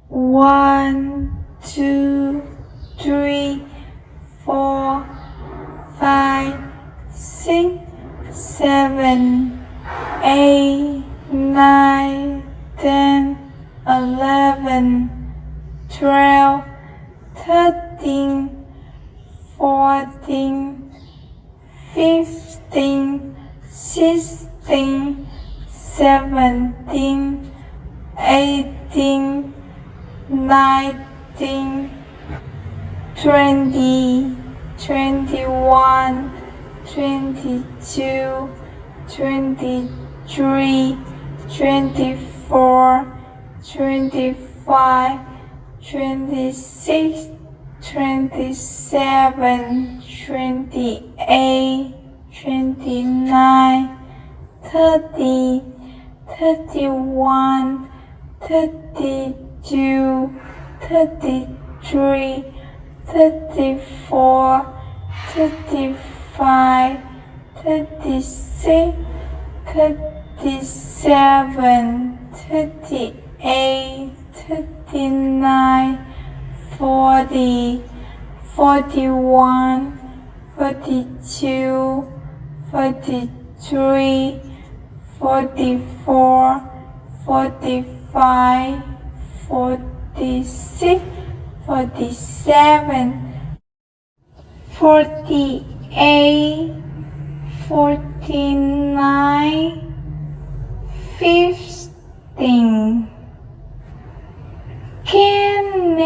1, 2, 3, 4, 5, 6, 7, 8, 9, 10, 11, 12, 13, 14, 15, 16, 17, 18, 19, 20, 21, 22, 23, 24, 25, 26, 27, 28, 29, 30, 31, 32, 33, 34, 35, 36, 37, 38, 39, 40, 41, 42, 43, 44, 45, 46, 47, 48, 49, 15. Can